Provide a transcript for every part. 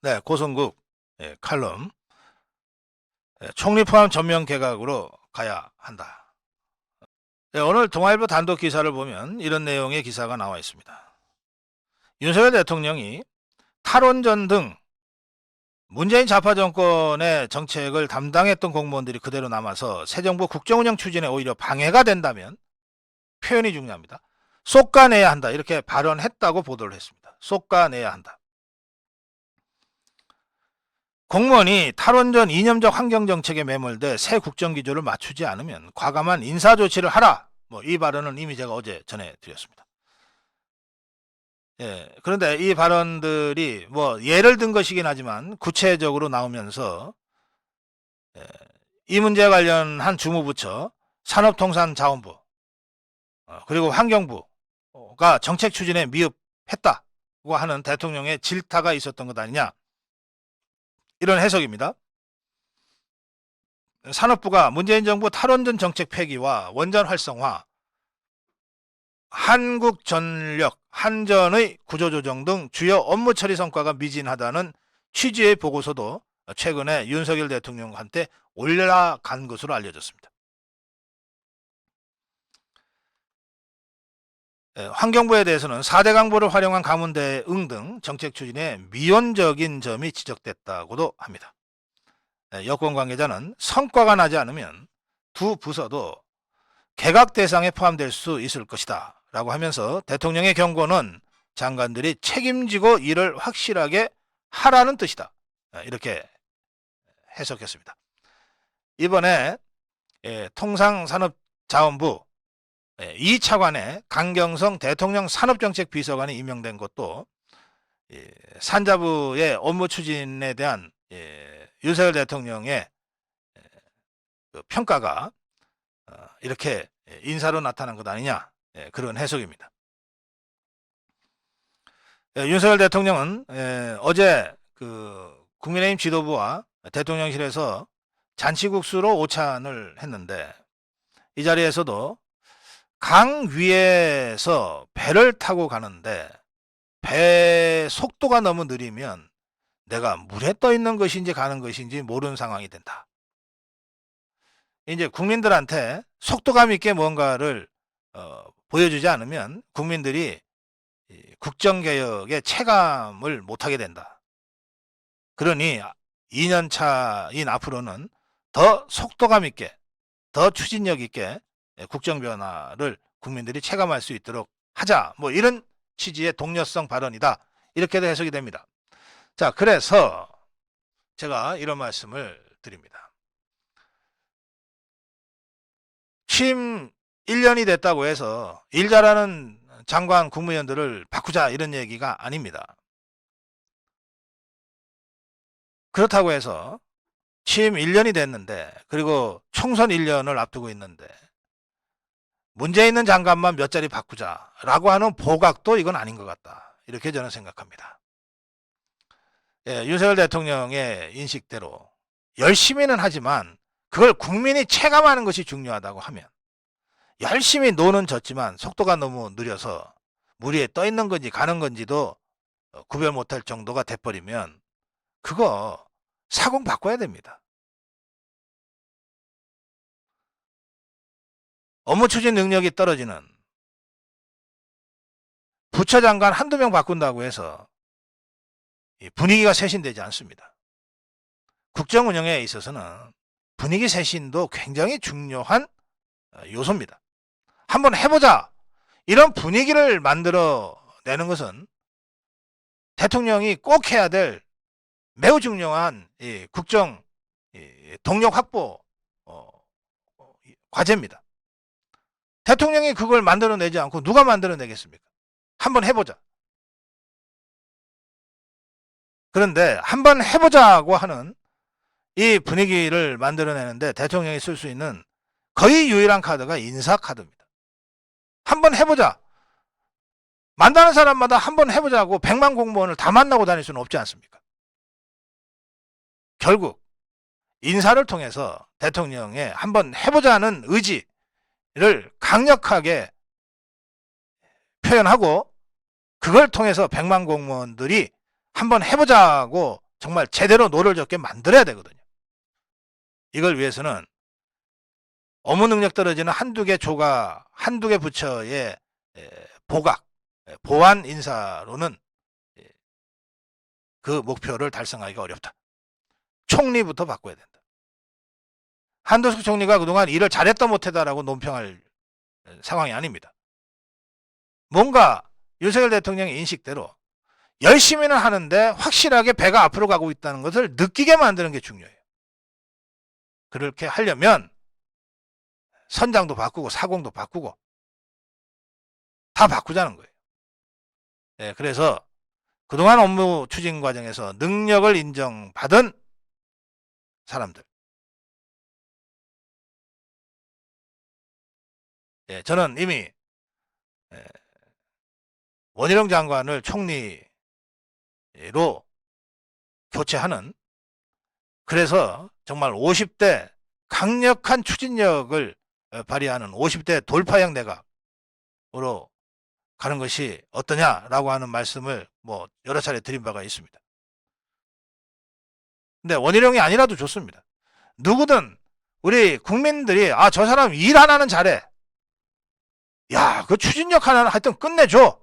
네, 고성국 칼럼. 총리 포함 전면 개각으로 가야 한다. 오늘 동아일보 단독 기사를 보면 이런 내용의 기사가 나와 있습니다. 윤석열 대통령이 탈원전 등 문재인 좌파 정권의 정책을 담당했던 공무원들이 그대로 남아서 새 정부 국정운영 추진에 오히려 방해가 된다면, 표현이 중요합니다, 솎아내야 한다, 이렇게 발언했다고 보도를 했습니다. 솎아내야 한다. 공무원이 탈원전 이념적 환경정책에 매몰돼 새 국정기조를 맞추지 않으면 과감한 인사조치를 하라, 이 발언은 이미 제가 어제 전해드렸습니다. 그런데 이 발언들이 예를 든 것이긴 하지만 구체적으로 나오면서 이 문제에 관련한 주무부처 산업통상자원부 그리고 환경부가 정책 추진에 미흡했다고 하는 대통령의 질타가 있었던 것 아니냐, 이런 해석입니다. 산업부가 문재인 정부 탈원전 정책 폐기와 원전 활성화, 한국전력, 한전의 구조조정 등 주요 업무 처리 성과가 미진하다는 취지의 보고서도 최근에 윤석열 대통령한테 올라간 것으로 알려졌습니다. 환경부에 대해서는 4대 강보를 활용한 가문 대응 등 정책 추진에 미온적인 점이 지적됐다고도 합니다. 여권 관계자는 성과가 나지 않으면 두 부서도 개각 대상에 포함될 수 있을 것이다 라고 하면서 대통령의 경고는 장관들이 책임지고 일을 확실하게 하라는 뜻이다, 이렇게 해석했습니다. 이번에 통상산업자원부 2차관에 강경성 대통령 산업정책비서관이 임명된 것도 산자부의 업무 추진에 대한 윤석열 대통령의 평가가 이렇게 인사로 나타난 것 아니냐, 그런 해석입니다. 윤석열 대통령은 어제 국민의힘 지도부와 대통령실에서 잔치국수로 오찬을 했는데, 이 자리에서도 강 위에서 배를 타고 가는데 배 속도가 너무 느리면 내가 물에 떠 있는 것인지 가는 것인지 모르는 상황이 된다. 이제 국민들한테 속도감 있게 뭔가를 보여주지 않으면 국민들이 국정개혁의 체감을 못하게 된다. 그러니 2년 차인 앞으로는 더 속도감 있게, 더 추진력 있게 국정 변화를 국민들이 체감할 수 있도록 하자, 이런 취지의 독려성 발언이다, 이렇게도 해석이 됩니다. 자, 그래서 제가 이런 말씀을 드립니다. 취임 1년이 됐다고 해서 일 잘하는 장관 국무위원들을 바꾸자, 이런 얘기가 아닙니다. 그렇다고 해서 취임 1년이 됐는데, 그리고 총선 1년을 앞두고 있는데 문제 있는 장관만 몇 자리 바꾸자라고 하는 보각도 이건 아닌 것 같다, 이렇게 저는 생각합니다. 윤석열 대통령의 인식대로 열심히는 하지만 그걸 국민이 체감하는 것이 중요하다고 하면, 열심히 노는 졌지만 속도가 너무 느려서 물 위에 떠 있는 건지 가는 건지도 구별 못할 정도가 돼버리면 그거 사공 바꿔야 됩니다. 업무 추진 능력이 떨어지는 부처 장관 한두 명 바꾼다고 해서 분위기가 쇄신되지 않습니다. 국정 운영에 있어서는 분위기 쇄신도 굉장히 중요한 요소입니다. 한번 해보자, 이런 분위기를 만들어내는 것은 대통령이 꼭 해야 될 매우 중요한 국정 동력 확보 과제입니다. 대통령이 그걸 만들어내지 않고 누가 만들어내겠습니까? 한번 해보자. 그런데 한번 해보자고 하는 이 분위기를 만들어내는데 대통령이 쓸 수 있는 거의 유일한 카드가 인사카드입니다. 한번 해보자. 만나는 사람마다 한번 해보자고 100만 공무원을 다 만나고 다닐 수는 없지 않습니까? 결국 인사를 통해서 대통령의 한번 해보자는 의지를 강력하게 표현하고, 그걸 통해서 100만 공무원들이 한번 해보자고 정말 제대로 노를 젓게 만들어야 되거든요. 이걸 위해서는 업무 능력 떨어지는 한두 개 부처의 보각, 보완 인사로는 그 목표를 달성하기가 어렵다. 총리부터 바꿔야 된다. 한도숙 총리가 그동안 일을 잘했다 못했다라고 논평할 상황이 아닙니다. 뭔가 윤석열 대통령의 인식대로 열심히는 하는데 확실하게 배가 앞으로 가고 있다는 것을 느끼게 만드는 게 중요해요. 그렇게 하려면 선장도 바꾸고 사공도 바꾸고 다 바꾸자는 거예요. 네, 그래서 그동안 업무 추진 과정에서 능력을 인정받은 사람들, 저는 이미 원희룡 장관을 총리로 교체하는, 그래서 정말 50대 강력한 추진력을 발휘하는 50대 돌파형 내각으로 가는 것이 어떠냐라고 하는 말씀을 뭐 여러 차례 드린 바가 있습니다. 근데 원희룡이 아니라도 좋습니다. 누구든 우리 국민들이 저 사람 일 하나는 잘해, 야, 그 추진력 하나는 하여튼 끝내줘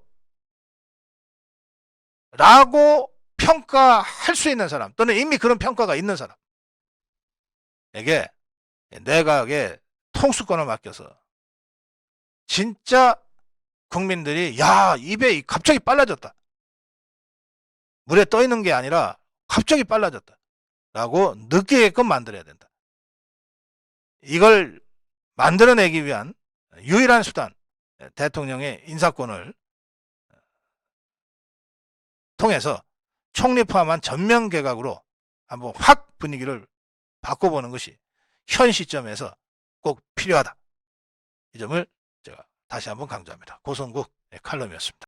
라고 평가할 수 있는 사람, 또는 이미 그런 평가가 있는 사람에게 내각의 통수권을 맡겨서 진짜 국민들이 야, 입에 갑자기 빨라졌다, 물에 떠 있는 게 아니라 갑자기 빨라졌다 라고 느끼게끔 만들어야 된다. 이걸 만들어내기 위한 유일한 수단, 대통령의 인사권을 통해서 총리 포함한 전면 개각으로 한번 확 분위기를 바꿔보는 것이 현 시점에서 꼭 필요하다. 이 점을 제가 다시 한번 강조합니다. 고성국 칼럼이었습니다.